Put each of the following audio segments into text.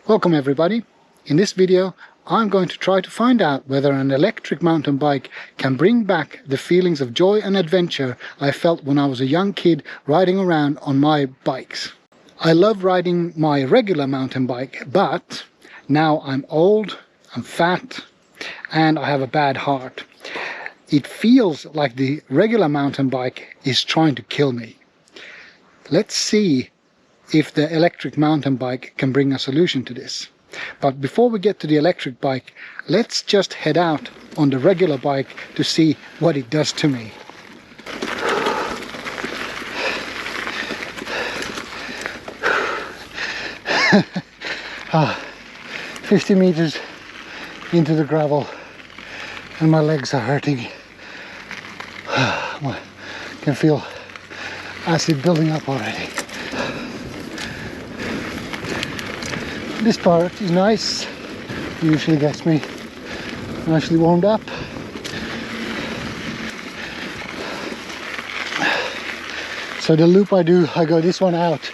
Welcome everybody. In this video I'm going to try to find out whether an electric mountain bike can bring back the feelings of joy and adventure I felt when I was a young kid riding around on my bikes. I love riding my regular mountain bike, but now I'm old, I'm fat and I have a bad heart. It feels like the regular mountain bike is trying to kill me. Let's see if the electric mountain bike can bring a solution to this. But before we get to the electric bike, let's just head out on the regular bike to see what it does to me. Ah, 50 meters into the gravel and my legs are hurting. I can feel acid building up already. This part is nice, it usually gets me nicely warmed up. So the loop I do, I go this one out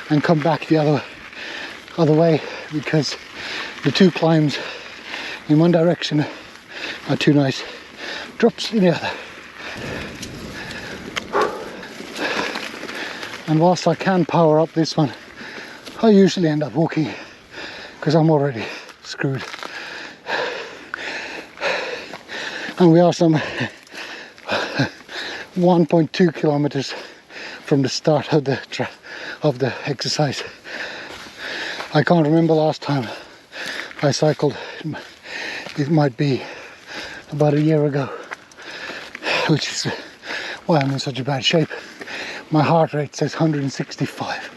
and come back the other way, because the two climbs in one direction are two nice drops in the other. And whilst I can power up this one, I usually end up walking because I'm already screwed. And we are some 1.2 kilometers from the start of the exercise. I can't remember last time I cycled. It might be about a year ago, which is why I'm in such a bad shape. My heart rate says 165.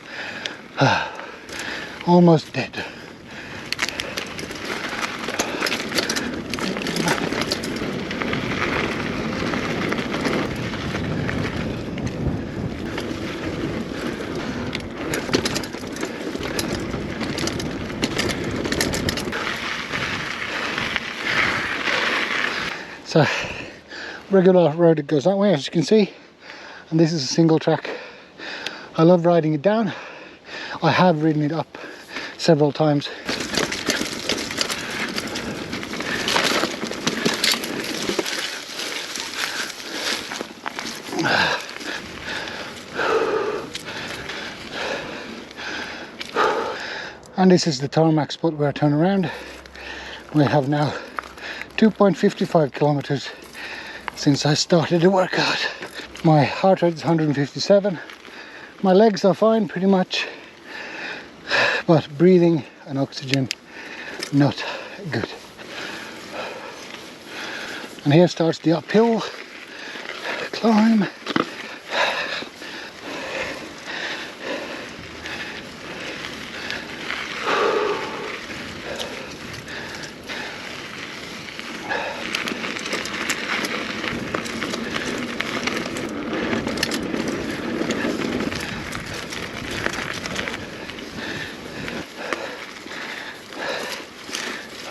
Almost dead. So, regular road, it goes that way, as you can see, and this is a single track. I love riding it down. I have ridden it up several times. And this is the tarmac spot where I turn around. We have now 2.55 kilometers since I started the workout. My heart rate is 157. My legs are fine pretty much, but breathing and oxygen not good. And here starts the uphill climb.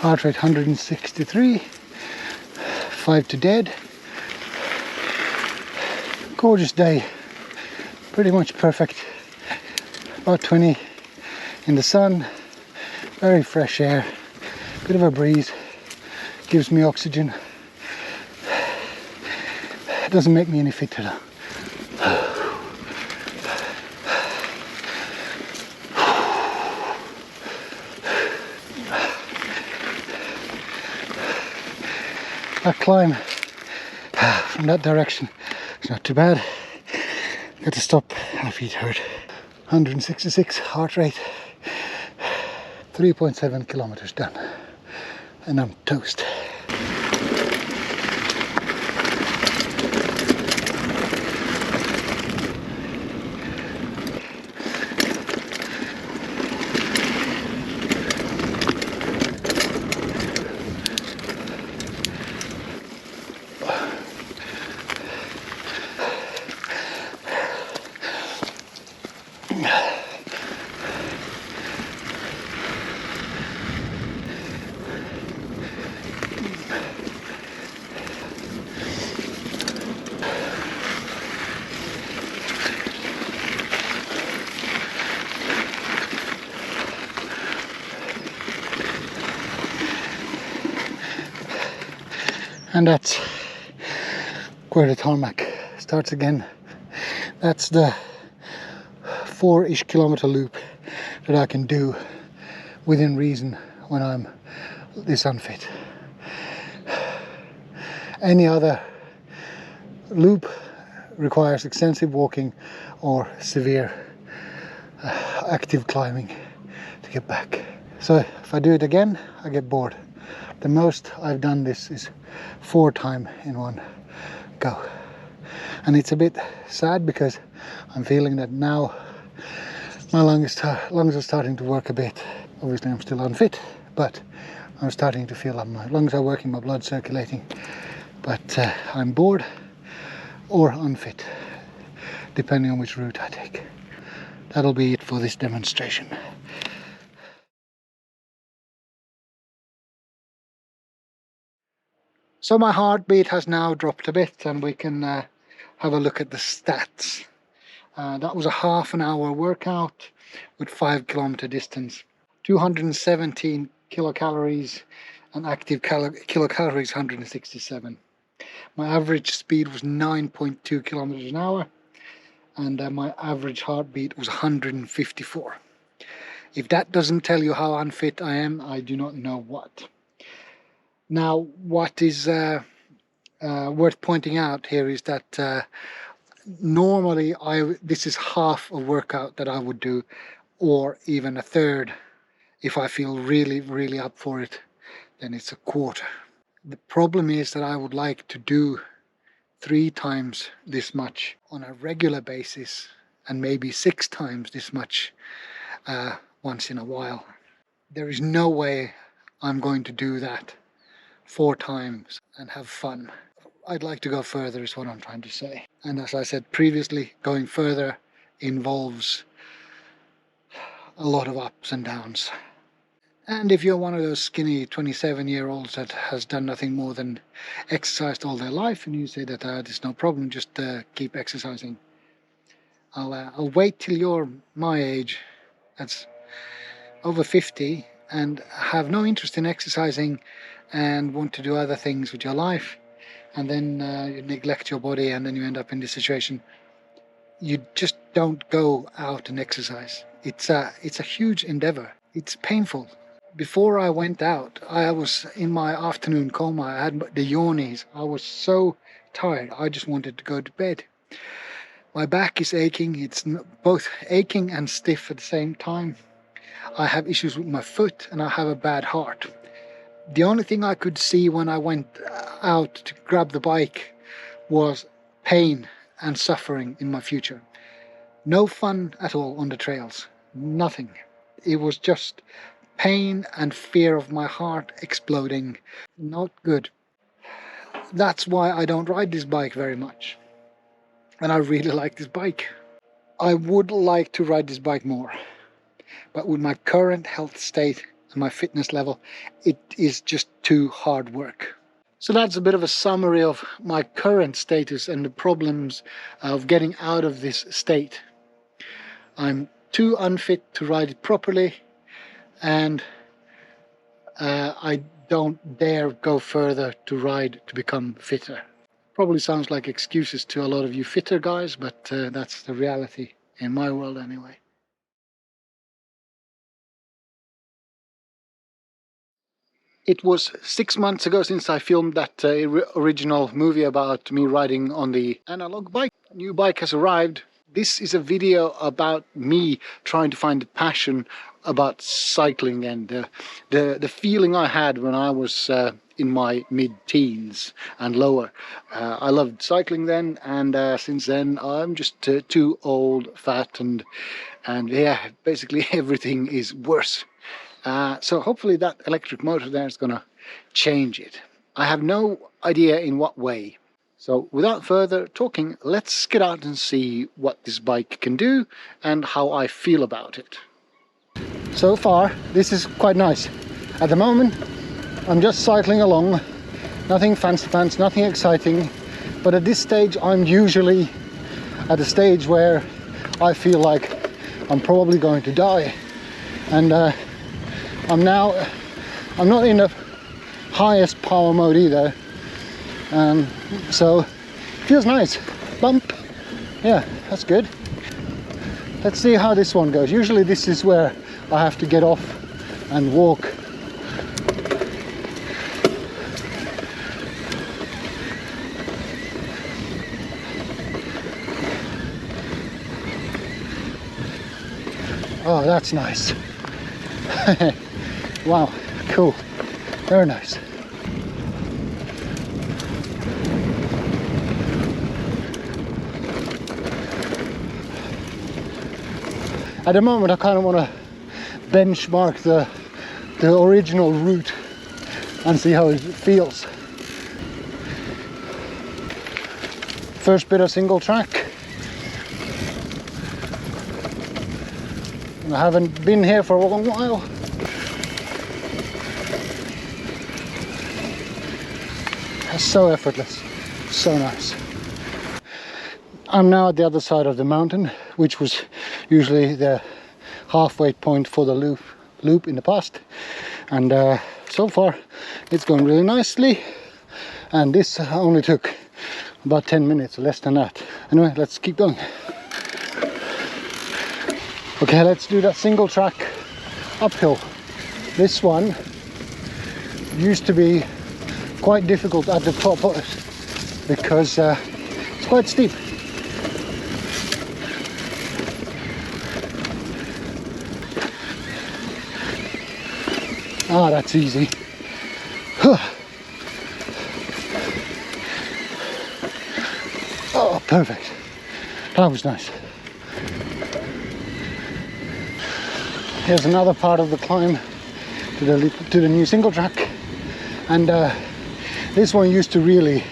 Heart rate 163, 5 to dead. Gorgeous day, pretty much perfect. About 20 in the sun, very fresh air, bit of a breeze, gives me oxygen. It doesn't make me any fitter though. That climb from that direction is not too bad. Got to stop, my feet hurt. 166 heart rate, 3.7 kilometers done, and I'm toast. And that's where the tarmac starts again. That's the 4-ish kilometer loop that I can do within reason when I'm this unfit. Any other loop requires extensive walking or severe active climbing to get back. So if I do it again, I get bored. The most I've done this is 4 times in one go. And it's a bit sad because I'm feeling that now my lungs are starting to work a bit. Obviously I'm still unfit, but I'm starting to feel that my lungs are working, my blood circulating. But I'm bored or unfit, depending on which route I take. That'll be it for this demonstration. So my heartbeat has now dropped a bit, and we can have a look at the stats. That was a half an hour workout with 5 kilometer distance, 217 kilocalories, and active kilocalories 167. My average speed was 9.2 kilometers an hour, and my average heartbeat was 154. If that doesn't tell you how unfit I am, I do not know what. Now, what is worth pointing out here is that normally this is half a workout that I would do, or even a third. If I feel really up for it, then it's a quarter. The problem is that I would like to do 3 times this much on a regular basis, and maybe 6 times this much once in a while. There is no way I'm going to do that 4 times and have fun. I'd like to go further is what I'm trying to say. And as I said previously, going further involves a lot of ups and downs. And if you're one of those skinny 27-year-olds that has done nothing more than exercised all their life, and you say that there's no problem, just keep exercising, I'll wait till you're my age, that's over 50, and have no interest in exercising and want to do other things with your life, and then you neglect your body, and then you end up in this situation. You just don't go out and exercise. It's a huge endeavor. It's painful. Before I went out, I was in my afternoon coma. I had the yawnies. I was so tired. I just wanted to go to bed. My back is aching. It's both aching and stiff at the same time. I have issues with my foot, and I have a bad heart. The only thing I could see when I went out to grab the bike was pain and suffering in my future. No fun at all on the trails. Nothing. It was just pain and fear of my heart exploding. Not good. That's why I don't ride this bike very much. And I really like this bike. I would like to ride this bike more. But with my current health state and my fitness level, it is just too hard work. So that's a bit of a summary of my current status and the problems of getting out of this state. I'm too unfit to ride it properly, and I don't dare go further to ride to become fitter. Probably sounds like excuses to a lot of you fitter guys, but that's the reality in my world anyway. It was 6 months ago since I filmed that original movie about me riding on the analog bike. A new bike has arrived. This is a video about me trying to find a passion about cycling and the feeling I had when I was in my mid-teens and lower. I loved cycling then, and since then I'm just too old, fat, and yeah, basically everything is worse. So hopefully that electric motor there is gonna change it. I have no idea in what way. So without further talking, let's get out and see what this bike can do and how I feel about it. So far, this is quite nice. At the moment, I'm just cycling along, nothing fancy pants, nothing exciting. But at this stage, I'm usually at a stage where I feel like I'm probably going to die. And I'm not in the highest power mode either. So feels nice. Bump. Yeah, that's good. Let's see how this one goes. Usually this is where I have to get off and walk. Oh, that's nice. Wow, cool. Very nice. At the moment I kind of want to benchmark the original route and see how it feels. First bit of single track. I haven't been here for a long while. It's so effortless, so nice. I'm now at the other side of the mountain, which was usually the halfway point for the loop in the past, and so far it's going really nicely, and this only took about 10 minutes, less than that. Anyway, let's keep going. Okay, let's do that single track uphill. This one used to be quite difficult at the top because it's quite steep. Ah, that's easy. Oh, perfect. That was nice. Here's another part of the climb to the new single track, and this one used to really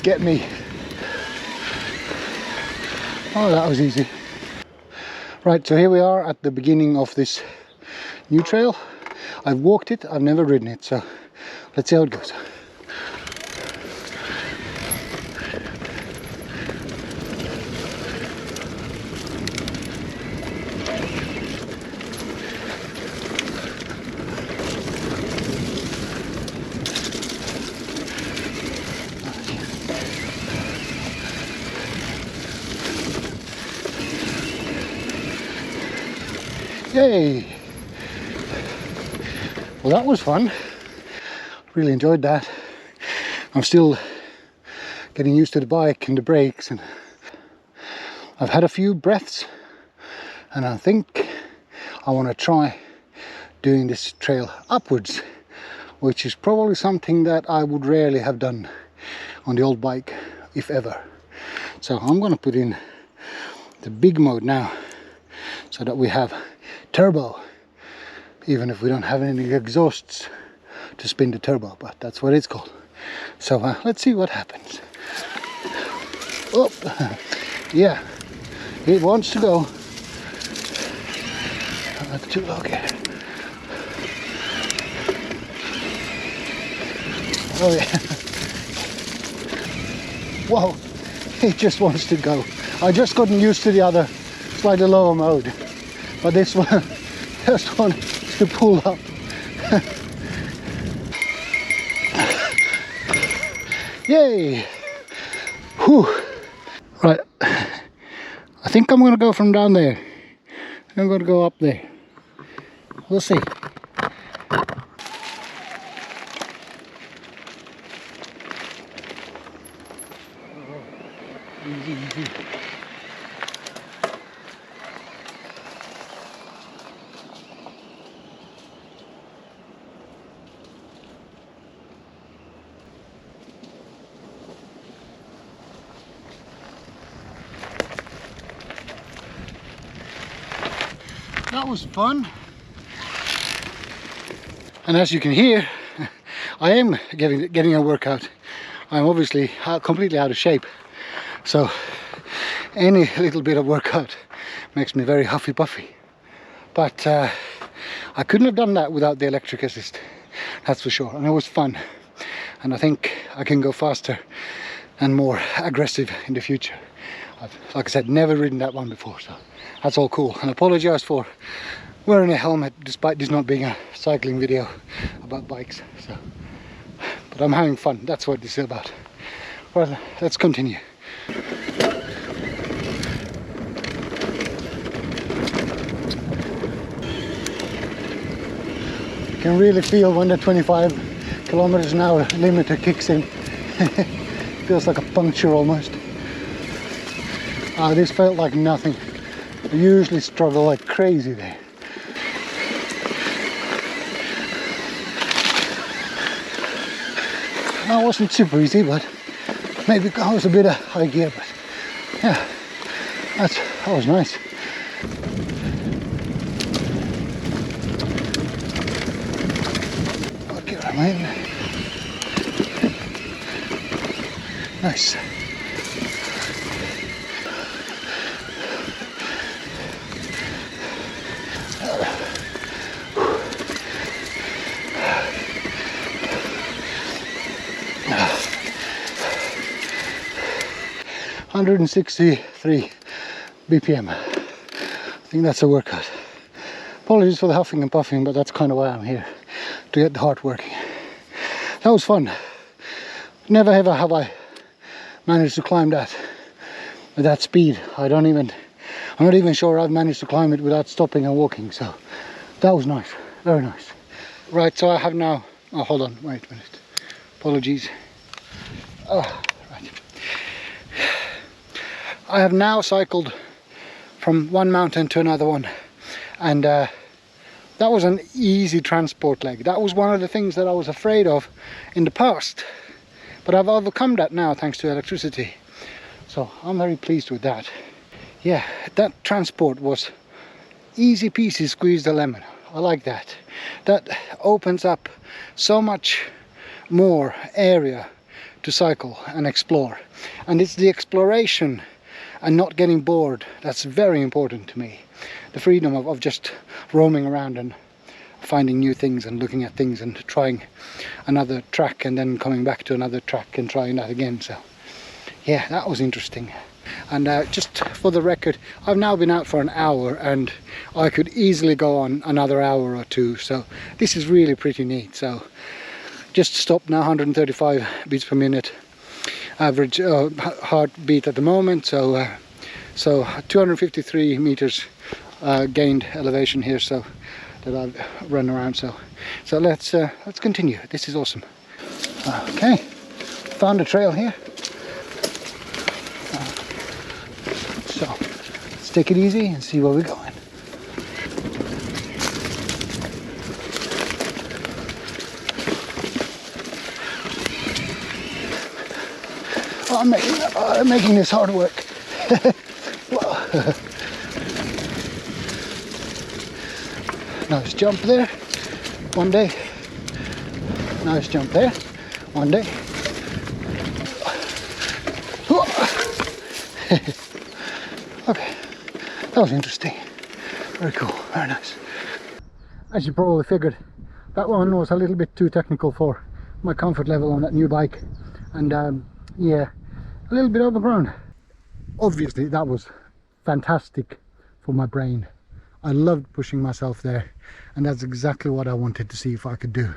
get me. Oh, that was easy. Right, so here we are at the beginning of this new trail. I've walked it, I've never ridden it, so let's see how it goes. Yay! Well, that was fun. Really enjoyed that. I'm still getting used to the bike and the brakes, and I've had a few breaths, and I think I want to try doing this trail upwards, which is probably something that I would rarely have done on the old bike, if ever. So I'm going to put in the big mode now, so that we have turbo, even if we don't have any exhausts to spin the turbo, but that's what it's called. So let's see what happens. Oh, yeah, it wants to go. Not too low here. Oh yeah. Whoa, it just wants to go. I just gotten used to the other slightly lower mode, but this one just wants to pull up. Yay! Whew. Right, I think I'm gonna go from down there. I'm gonna go up there. We'll see. Easy, easy. That was fun, and as you can hear, I am getting a workout. I'm obviously completely out of shape, so any little bit of workout makes me very huffy puffy. But I couldn't have done that without the electric assist, that's for sure, and it was fun, and I think I can go faster and more aggressive in the future. I've, like I said, never ridden that one before, so that's all cool. And I apologize for wearing a helmet despite this not being a cycling video about bikes. So, but but I'm having fun. That's what this is about. Well, let's continue. You can really feel when the 25 kilometers an hour limiter kicks in. Feels like a puncture almost. This felt like nothing. I usually struggle like crazy there. That wasn't super easy, but maybe I was a bit of high gear, but yeah, that was nice. Okay, man. Nice. $163 BPM. I think that's a workout. Apologies for the huffing and puffing, but that's kind of why I'm here, to get the heart working. That was fun. Never ever have I managed to climb that at that speed. I'm not even sure I've managed to climb it without stopping and walking, so that was nice, very nice. Right, so I have now, oh hold on, wait a minute, apologies. Right. I have now cycled from one mountain to another one, and that was an easy transport leg. That was one of the things that I was afraid of in the past, but I've overcome that now thanks to electricity, so I'm very pleased with that. Yeah, that transport was easy peasy, squeeze the lemon. I like that. That opens up so much more area to cycle and explore, and it's the exploration and not getting bored that's very important to me. The freedom of just roaming around and finding new things and looking at things and trying another track and then coming back to another track and trying that again. So yeah, that was interesting. And just for the record, I've now been out for an hour and I could easily go on another hour or two, so this is really pretty neat. So just stopped now, 135 beats per minute average heartbeat at the moment, so 253 meters gained elevation here, so that I've run around. So let's continue. This is awesome. Okay, found a trail here. So let's take it easy and see where we're going. I'm making this hard work. Nice jump there, one day. Nice jump there, one day. Okay, that was interesting. Very cool, very nice. As you probably figured, that one was a little bit too technical for my comfort level on that new bike, and yeah, a little bit overgrown. Obviously that was fantastic for my brain. I loved pushing myself there, and that's exactly what I wanted to see if I could do.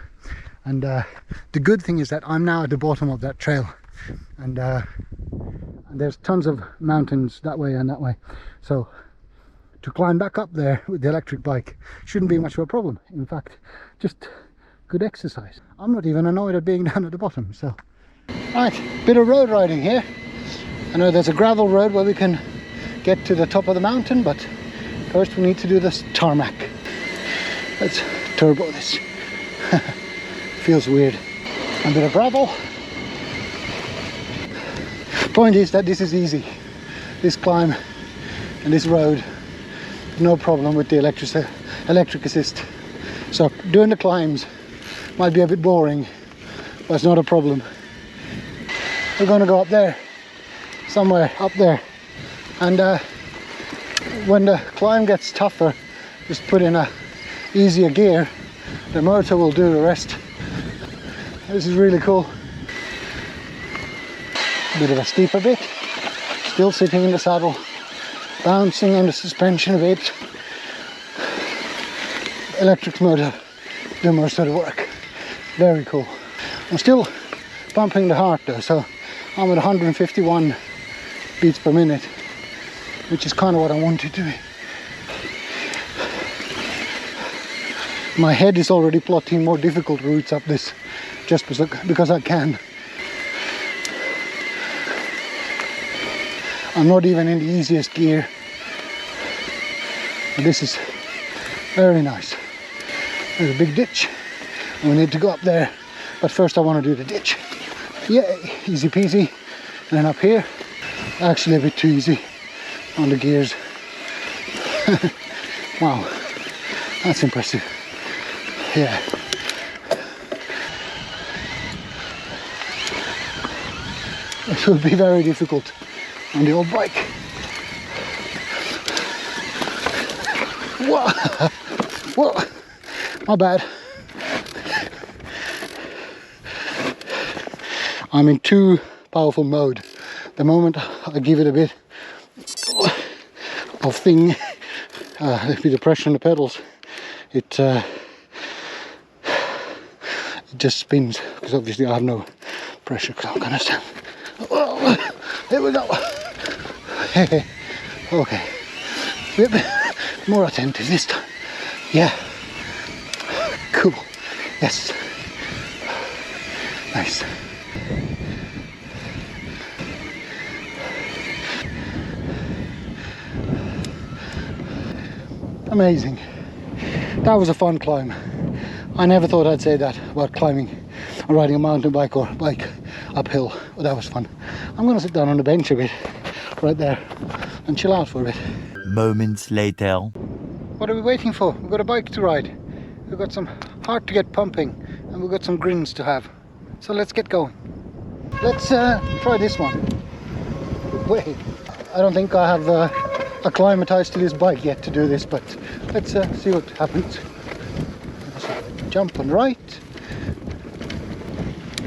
And the good thing is that I'm now at the bottom of that trail, and there's tons of mountains that way and that way, so to climb back up there with the electric bike shouldn't be much of a problem. In fact, just good exercise. I'm not even annoyed at being down at the bottom. So right, bit of road riding here. I know there's a gravel road where we can get to the top of the mountain, but first we need to do this tarmac. Let's turbo this. Feels weird. A bit of gravel. Point is that this is easy. This climb and this road, no problem with the electric assist. So doing the climbs might be a bit boring, but it's not a problem. We're going to go up there, somewhere up there, and when the climb gets tougher, just put in a easier gear. The motor will do the rest. This is really cool. A bit of a steeper bit, still sitting in the saddle, bouncing in the suspension a bit. Electric motor do most of the work. Very cool. I'm still pumping the heart though, so I'm at 151 beats per minute, which is kind of what I want it to be. My head is already plotting more difficult routes up this just because I can. I'm not even in the easiest gear. But this is very nice. There's a big ditch. We need to go up there, but first I want to do the ditch. Yay, easy peasy. And then up here, actually a bit too easy on the gears. Wow, that's impressive. Yeah. It will be very difficult on the old bike. Whoa, whoa, my bad. I'm in too powerful mode. The moment I give it a bit of thing, a bit of pressure on the pedals, it just spins, because obviously I have no pressure because I'm gonna stand. Oh, here we go. Okay, a bit more attentive this time. Yeah, cool. Yes, nice. Amazing. That was a fun climb. I never thought I'd say that about climbing or riding a mountain bike or bike uphill, but that was fun. I'm gonna sit down on the bench a bit right there and chill out for a bit. Moments later. What are we waiting for? We've got a bike to ride. We've got some heart to get pumping, and we've got some grins to have. So let's get going. Let's try this one. Wait, I don't think I have acclimatized to this bike yet to do this, but let's see what happens. Jump on the right.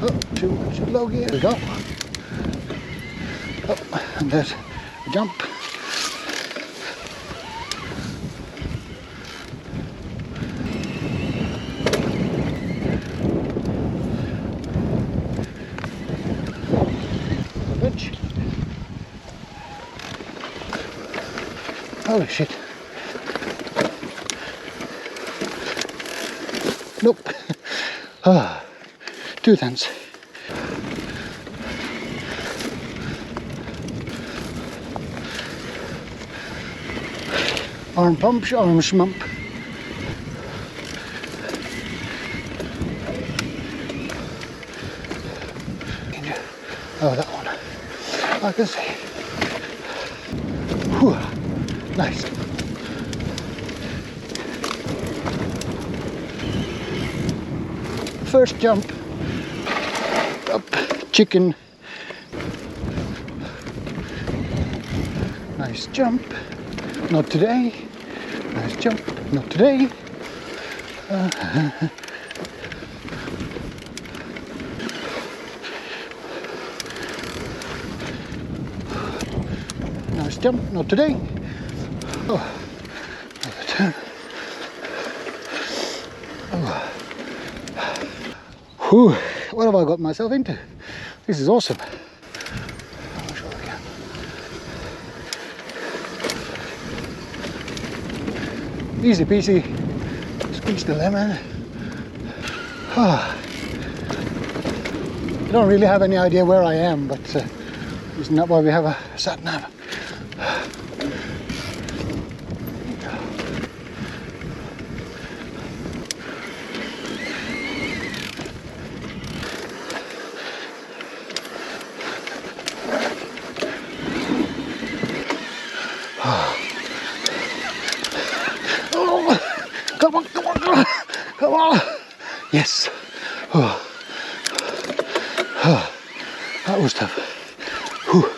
Oh, too much low gear. There we go. Oh, and there's a jump. Bridge. Holy shit. Nope. Ah, 2 tenths. Arm pump, arm schmump. Oh, that one. I can see. Whew. Nice. First jump. Up, chicken. Nice jump. Not today. Nice jump. Not today. Nice jump. Not today. Oh, another turn. Oh. Whew, what have I got myself into? This is awesome. I'm sure I can. Easy peasy. Squeeze the lemon. Oh. I don't really have any idea where I am, but isn't that why we have a sat nav? Come on, come on, come on, come on. Yes. Oh. Oh. That was tough. Whew.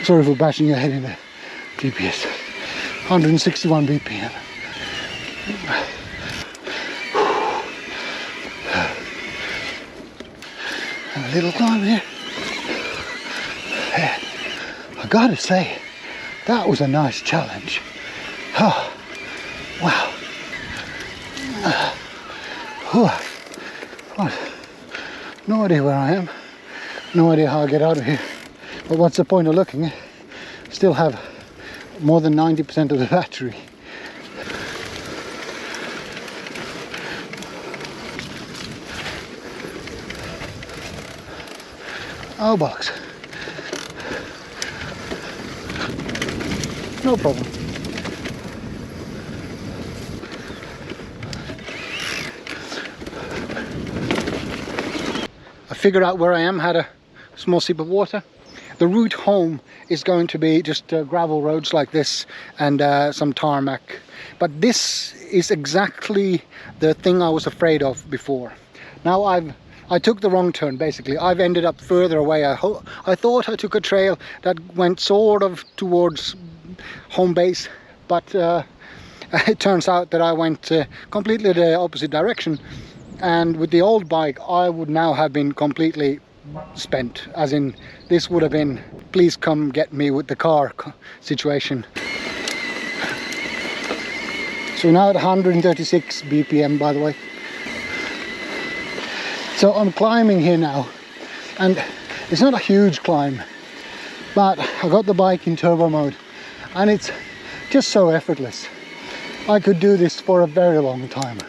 Sorry for bashing your head in the GPS. 161 BPM. And a little climb here. Yeah. I gotta say, that was a nice challenge. Oh. Wow. What? No idea where I am, no idea how I get out of here, but what's the point of looking? Still have more than 90% of the battery. Oh bollocks. No problem. I figured out where I am, had a small sip of water. The route home is going to be just gravel roads like this and some tarmac. But this is exactly the thing I was afraid of before. Now I took the wrong turn basically. I've ended up further away. I thought I took a trail that went sort of towards home base, but it turns out that I went completely the opposite direction. And with the old bike I would now have been completely spent, as in this would have been please come get me with the car situation. So now at 136 BPM, by the way. So I'm climbing here now, and it's not a huge climb, but I got the bike in turbo mode and it's just so effortless. I could do this for a very long time.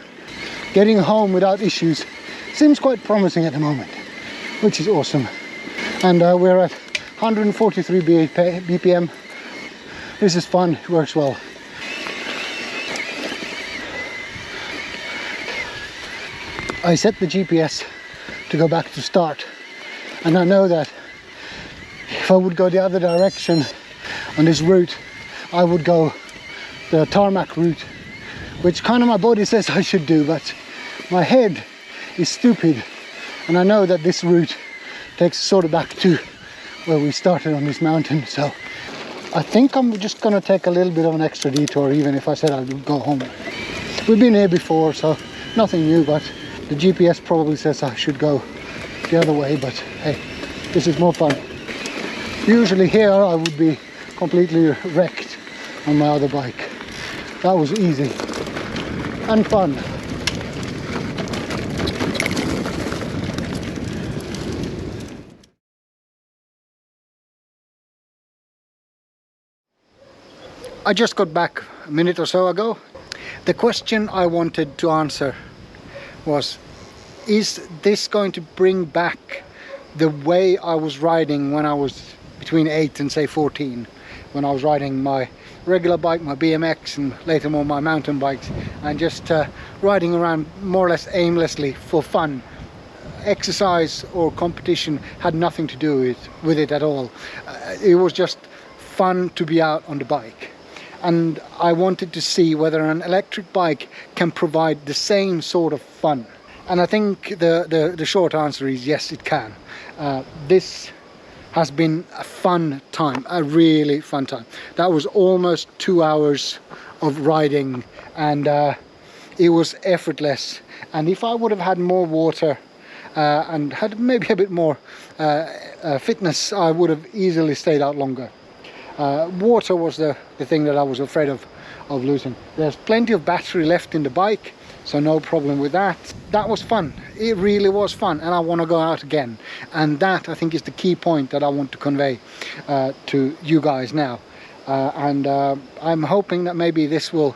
Getting home without issues seems quite promising at the moment, which is awesome. And we're at 143 BPM. This is fun, it works well. I set the GPS to go back to start, and I know that if I would go the other direction on this route, I would go the tarmac route, which kind of my body says I should do, but my head is stupid, and I know that this route takes sort of back to where we started on this mountain. So I think I'm just gonna take a little bit of an extra detour, even if I said I would go home. We've been here before, so nothing new, but the GPS probably says I should go the other way, but hey, this is more fun. Usually here I would be completely wrecked on my other bike. That was easy and fun. I just got back a minute or so ago. The question I wanted to answer was, is this going to bring back the way I was riding when I was between 8 and say 14, when I was riding my regular bike, my BMX, and later more my mountain bikes, and just riding around more or less aimlessly for fun. Exercise or competition had nothing to do with it at all. It was just fun to be out on the bike. And I wanted to see whether an electric bike can provide the same sort of fun. And I think the short answer is yes, it can. This has been a fun time, a really fun time. That was almost 2 hours of riding, and it was effortless. And if I would have had more water and had maybe a bit more fitness, I would have easily stayed out longer. Water was the thing that I was afraid of losing. There's plenty of battery left in the bike, so no problem with that. That was fun. It really was fun, and I want to go out again. And that, I think, is the key point that I want to convey to you guys now. I'm hoping that maybe this will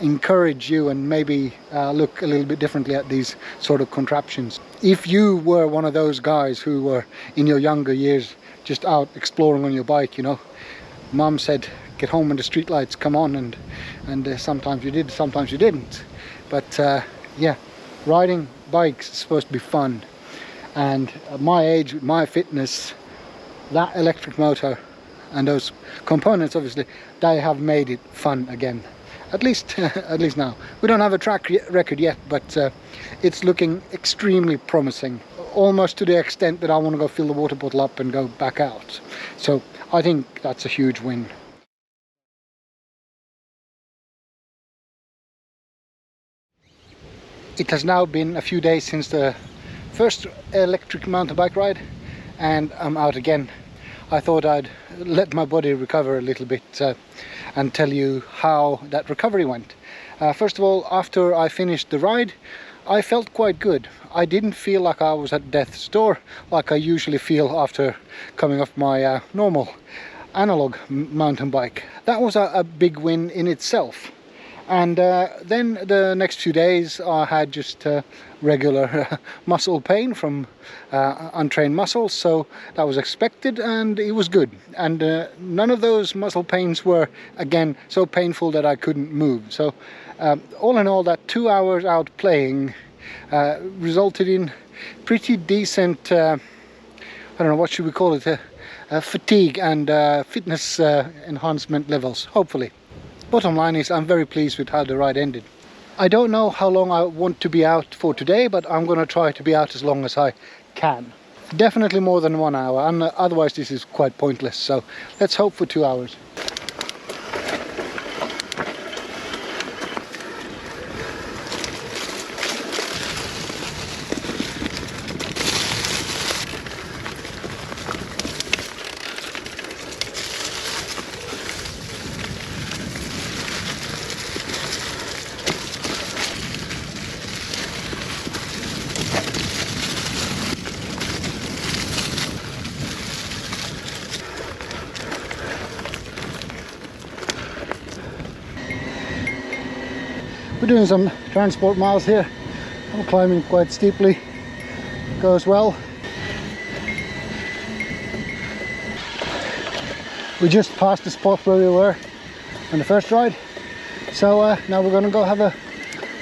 encourage you and maybe look a little bit differently at these sort of contraptions. If you were one of those guys who were in your younger years just out exploring on your bike, you know, Mum said get home when the street lights come on, and sometimes you did, sometimes you didn't. But yeah, riding bikes is supposed to be fun, and at my age, with my fitness, that electric motor and those components, obviously, they have made it fun again. At least now. We don't have a track record yet, but it's looking extremely promising, almost to the extent that I want to go fill the water bottle up and go back out. So I think that's a huge win. It has now been a few days since the first electric mountain bike ride, and I'm out again. I thought I'd let my body recover a little bit and tell you how that recovery went. First of all, after I finished the ride, I felt quite good. I didn't feel like I was at death's door like I usually feel after coming off my normal analog mountain bike. That was a big win in itself. And then the next few days I had just regular muscle pain from untrained muscles, so that was expected and it was good. And none of those muscle pains were, again, so painful that I couldn't move. So all in all, that 2 hours out playing resulted in pretty decent, I don't know, what should we call it, fatigue and fitness enhancement levels, hopefully. Bottom line is I'm very pleased with how the ride ended. I don't know how long I want to be out for today, but I'm going to try to be out as long as I can. Definitely more than 1 hour, and otherwise this is quite pointless, so let's hope for 2 hours. We're doing some transport miles here. I'm climbing quite steeply. Goes well. We just passed the spot where we were on the first ride. So now we're going to go have a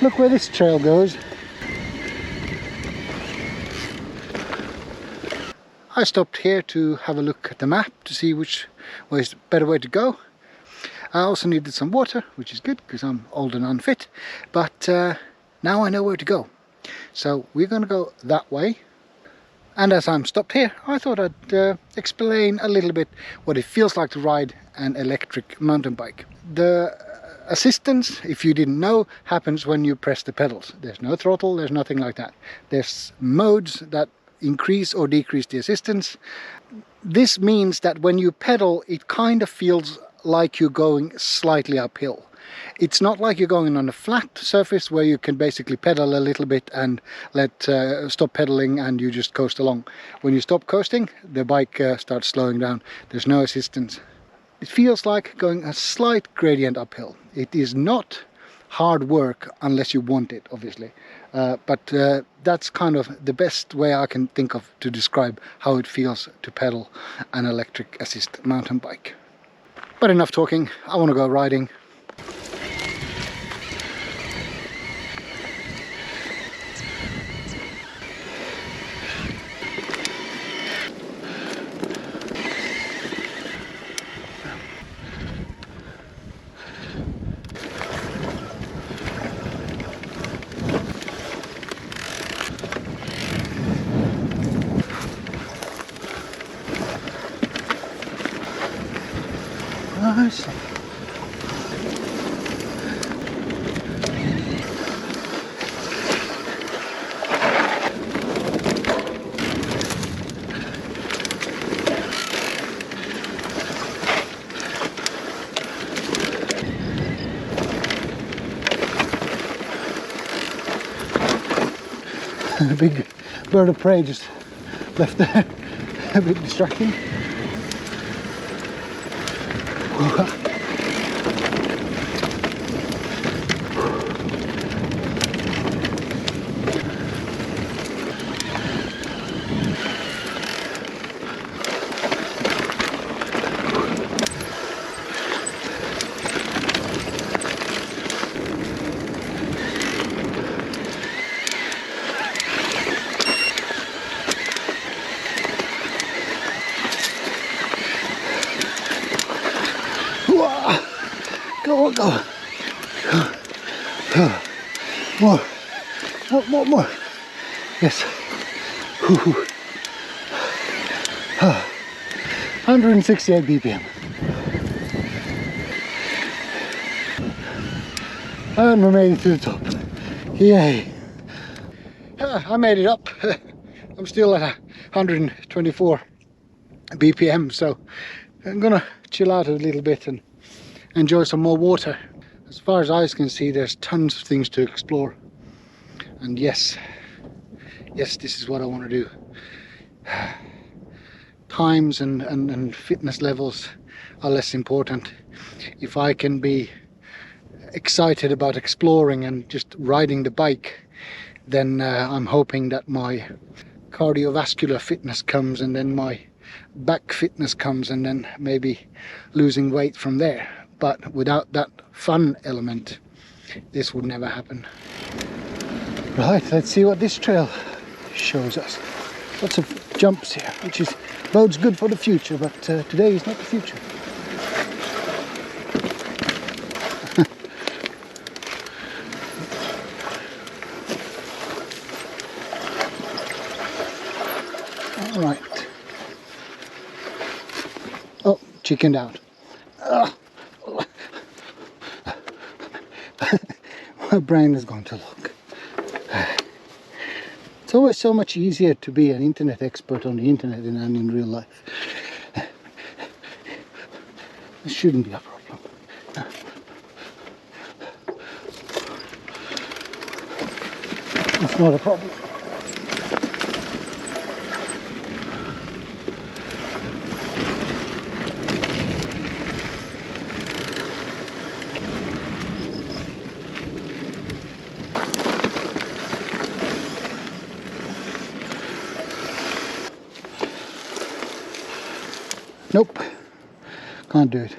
look where this trail goes. I stopped here to have a look at the map to see which way is the better way to go. I also needed some water, which is good because I'm old and unfit, but now I know where to go. So we're going to go that way. And as I'm stopped here, I thought I'd explain a little bit what it feels like to ride an electric mountain bike. The assistance, if you didn't know, happens when you press the pedals. There's no throttle, there's nothing like that. There's modes that increase or decrease the assistance. This means that when you pedal, it kind of feels like you're going slightly uphill. It's not like you're going on a flat surface where you can basically pedal a little bit and stop pedaling and you just coast along. When you stop coasting, the bike starts slowing down. There's no assistance. It feels like going a slight gradient uphill. It is not hard work unless you want it, obviously. But that's kind of the best way I can think of to describe how it feels to pedal an electric assist mountain bike. But enough talking, I want to go riding. Nice. A big bird of prey just left there, a bit distracting. Go on, go. More. Yes. 168 BPM. And we made it to the top. Yay. I made it up. I'm still at 124 BPM, so I'm gonna chill out a little bit and enjoy some more water. As far as eyes can see, there's tons of things to explore. And yes, this is what I want to do. Times and fitness levels are less important. If I can be excited about exploring and just riding the bike, then I'm hoping that my cardiovascular fitness comes, and then my back fitness comes, and then maybe losing weight from there. But without that fun element, this would never happen. Right, let's see what this trail shows us. Lots of jumps here, which is bodes good for the future, but today is not the future. All right. Oh, chickened out. My brain is going to look. It's always so much easier to be an internet expert on the internet than in real life. This shouldn't be a problem. It's not a problem. Nope, can't do it.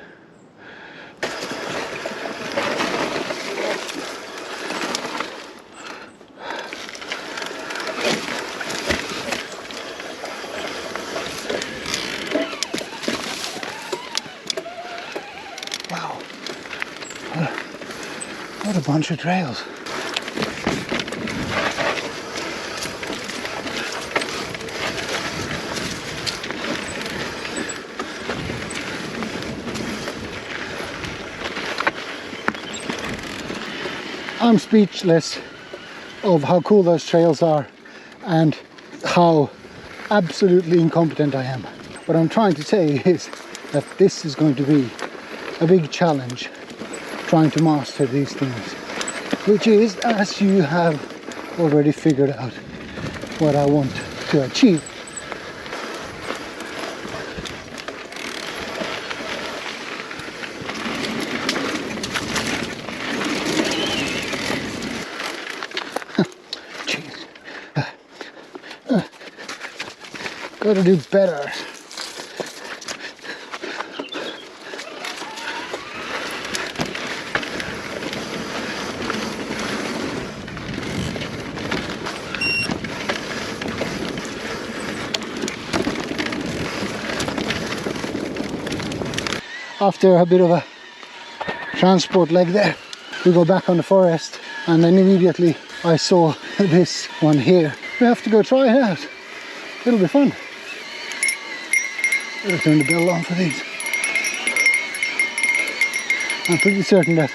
Wow, what a bunch of trails. I'm speechless of how cool those trails are and how absolutely incompetent I am. What I'm trying to say is that this is going to be a big challenge, trying to master these things, which is, as you have already figured out, what I want to achieve. Gotta do better. After a bit of a transport leg there, we go back on the forest, and then immediately I saw this one here. We have to go try it out. It'll be fun. Better turn the bell on for these. I'm pretty certain that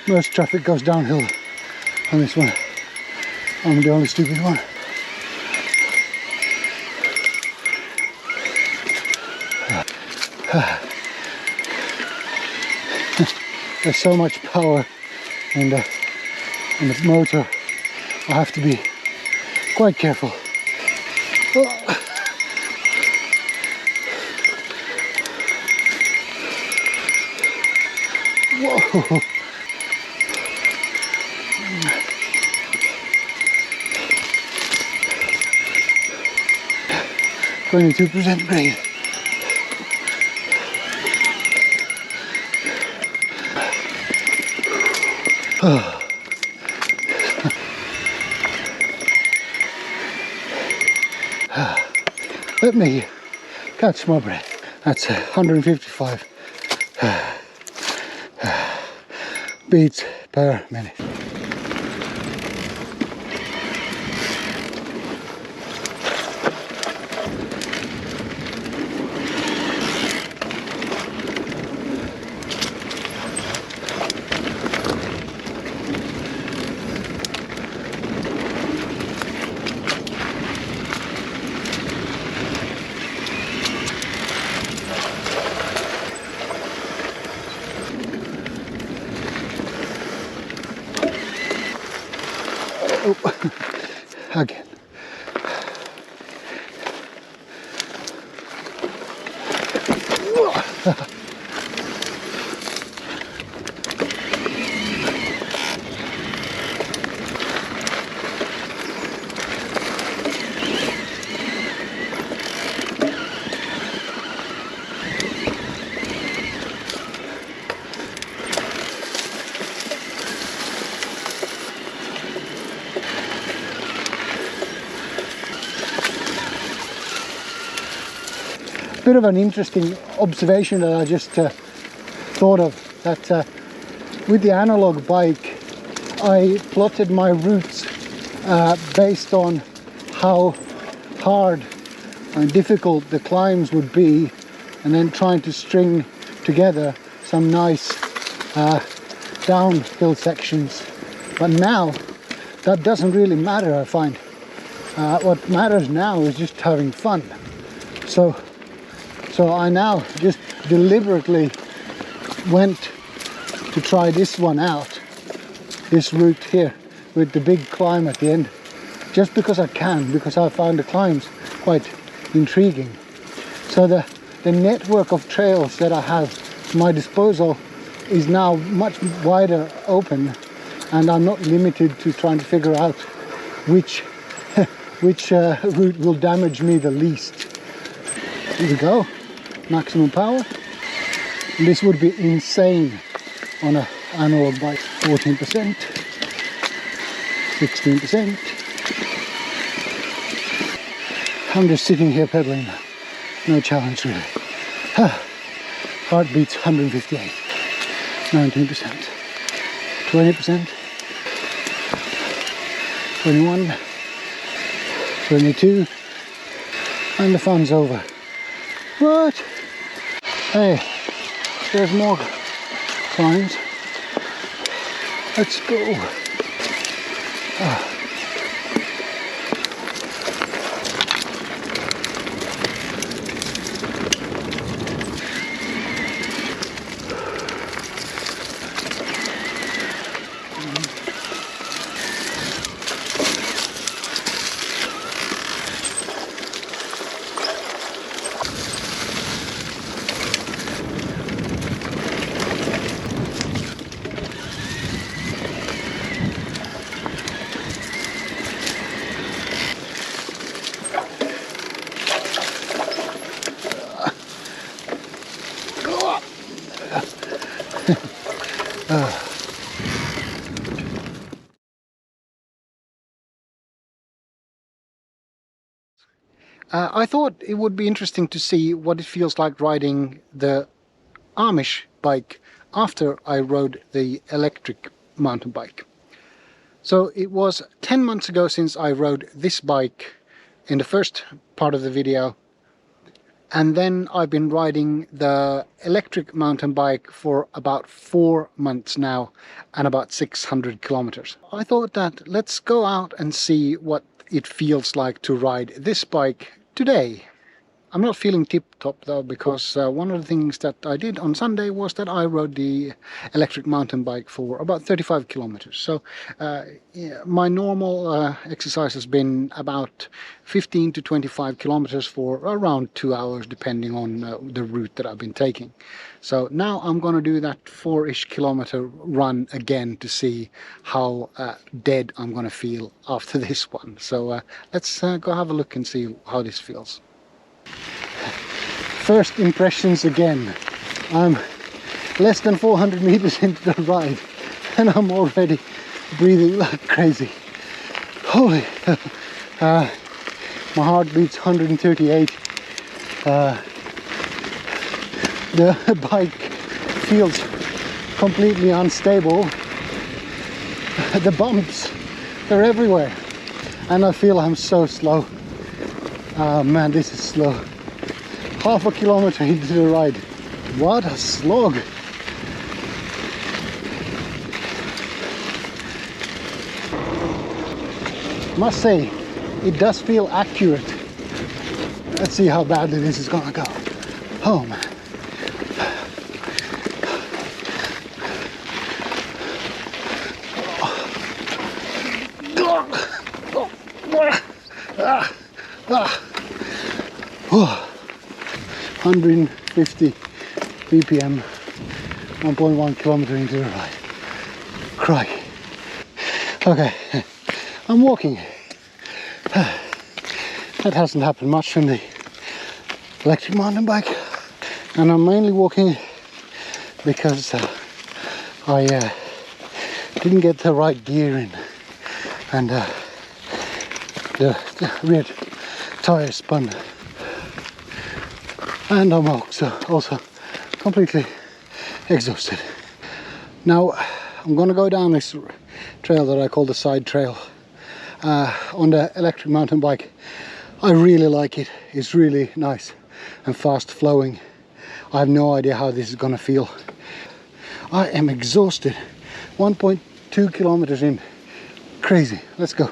most traffic goes downhill on this one. I'm the only stupid one. There's so much power in the motor. I have to be quite careful. Whoa! 22% grade. Let me catch my breath. That's 155 beats per minute. Oh, again. Bit of an interesting observation that I just thought of, that with the analog bike I plotted my routes based on how hard and difficult the climbs would be, and then trying to string together some nice downhill sections. But now that doesn't really matter, I find. What matters now is just having fun. So I now just deliberately went to try this one out, this route here with the big climb at the end, just because I can, because I found the climbs quite intriguing. So the network of trails that I have at my disposal is now much wider open, and I'm not limited to trying to figure out which route will damage me the least. Here we go. Maximum power. And this would be insane on an analog bike. 14%, 16%. I'm just sitting here pedaling now. No challenge really. Heartbeat's 158. 19%. 20%. 21. 22. And the fun's over. What? Hey, there's more climbs. Let's go. I thought it would be interesting to see what it feels like riding the Amish bike after I rode the electric mountain bike. So it was 10 months ago since I rode this bike in the first part of the video, and then I've been riding the electric mountain bike for about 4 months now and about 600 kilometers. I thought that let's go out and see what it feels like to ride this bike today. I'm not feeling tip-top though, because one of the things that I did on Sunday was that I rode the electric mountain bike for about 35 kilometers. So yeah, my normal exercise has been about 15 to 25 kilometers for around 2 hours, depending on the route that I've been taking. So now I'm going to do that 4-ish kilometer run again to see how dead I'm going to feel after this one. So let's go have a look and see how this feels. First impressions again. I'm less than 400 meters into the ride and I'm already breathing like crazy. Holy! My heart beats 138. The bike feels completely unstable. The bumps, they're everywhere. And I feel I'm so slow. Oh man, this is slow. Half a kilometer into the ride. What a slog! Must say, it does feel accurate. Let's see how badly this is gonna go. Oh man. 150 BPM, 1.1 kilometer into the ride. Crikey. Okay, I'm walking. That hasn't happened much on the electric mountain bike, and I'm mainly walking because I didn't get the right gear in, and the rear tire spun, and I'm also completely exhausted. Now I'm gonna go down this trail that I call the side trail on the electric mountain bike. I really like it. It's really nice and fast flowing. I have no idea how this is gonna feel. I am exhausted. 1.2 kilometers in. Crazy. Let's go.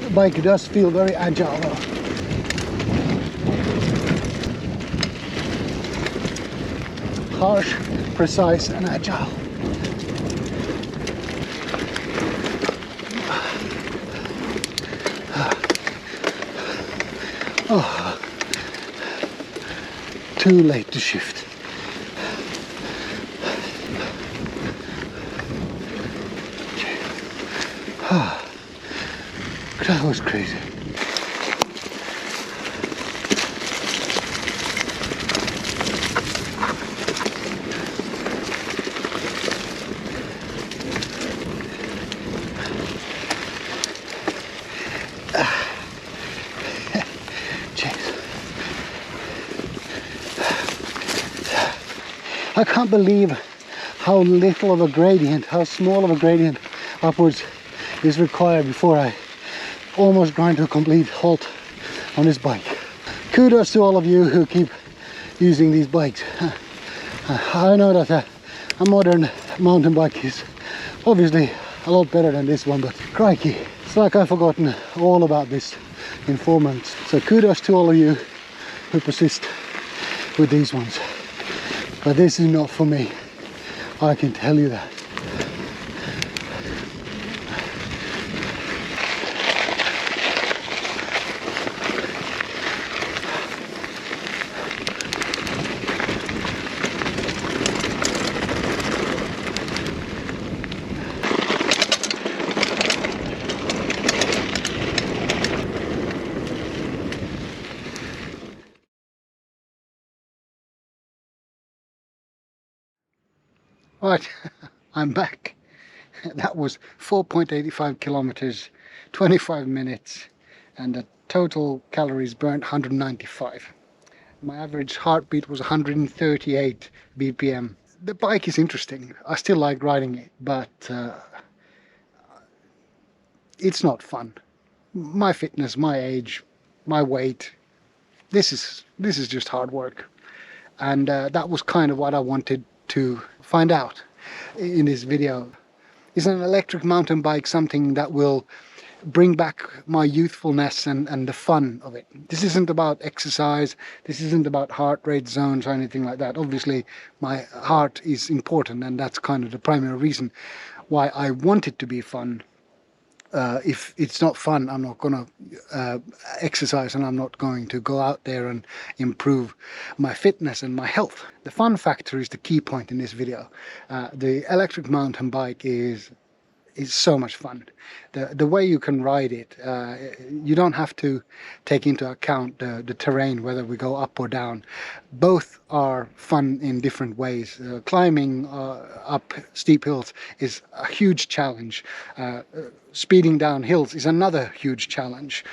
The bike does feel very agile though. Harsh, precise and agile. Oh, too late to shift. That was crazy. I can't believe how little of a gradient, how small of a gradient upwards is required before I almost grind to a complete halt on this bike. Kudos to all of you who keep using these bikes. I know that a modern mountain bike is obviously a lot better than this one, but crikey, it's like I've forgotten all about this in 4 months. So kudos to all of you who persist with these ones. But this is not for me, I can tell you that. Right, I'm back. That was 4.85 kilometers, 25 minutes, and the total calories burnt 195. My average heartbeat was 138 BPM. The bike is interesting. I still like riding it, but it's not fun. My fitness, my age, my weight, this is just hard work. And that was kind of what I wanted to find out in this video. Is an electric mountain bike something that will bring back my youthfulness and the fun of it? This isn't about exercise, this isn't about heart rate zones or anything like that. Obviously my heart is important, and that's kind of the primary reason why I want it to be fun. If it's not fun, I'm not going to exercise, and I'm not going to go out there and improve my fitness and my health. The fun factor is the key point in this video. The electric mountain bike is so much fun. The way you can ride it, you don't have to take into account the terrain, whether we go up or down. Both are fun in different ways. Climbing up steep hills is a huge challenge. Speeding down hills is another huge challenge.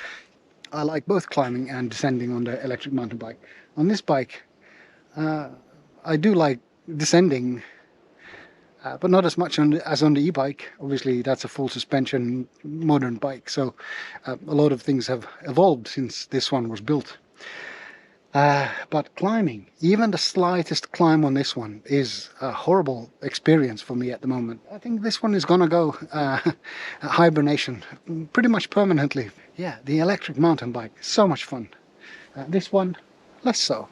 I like both climbing and descending on the electric mountain bike. On this bike, I do like descending, but not as much as on the e-bike. Obviously that's a full suspension modern bike, so a lot of things have evolved since this one was built. But climbing, even the slightest climb on this one is a horrible experience for me at the moment. I think this one is gonna go hibernation pretty much permanently. Yeah, the electric mountain bike, so much fun. This one less so.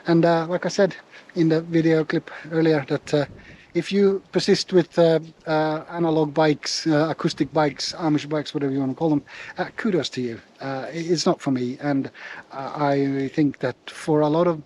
And like I said in the video clip earlier, that if you persist with analog bikes, acoustic bikes, Amish bikes, whatever you want to call them, kudos to you. It's not for me, and I think that for a lot of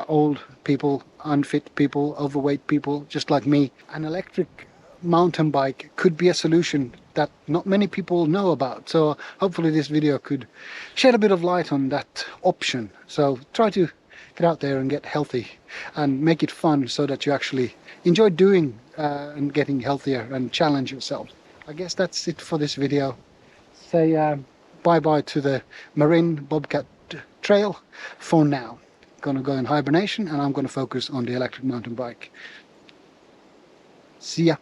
old people, unfit people, overweight people, just like me, an electric mountain bike could be a solution that not many people know about. So hopefully this video could shed a bit of light on that option. So try to get out there and get healthy and make it fun, so that you actually enjoy doing and getting healthier and challenge yourself. I guess that's it for this video. Say bye-bye to the Marin Bobcat Trail for now. Gonna go in hibernation, and I'm gonna focus on the electric mountain bike. See ya.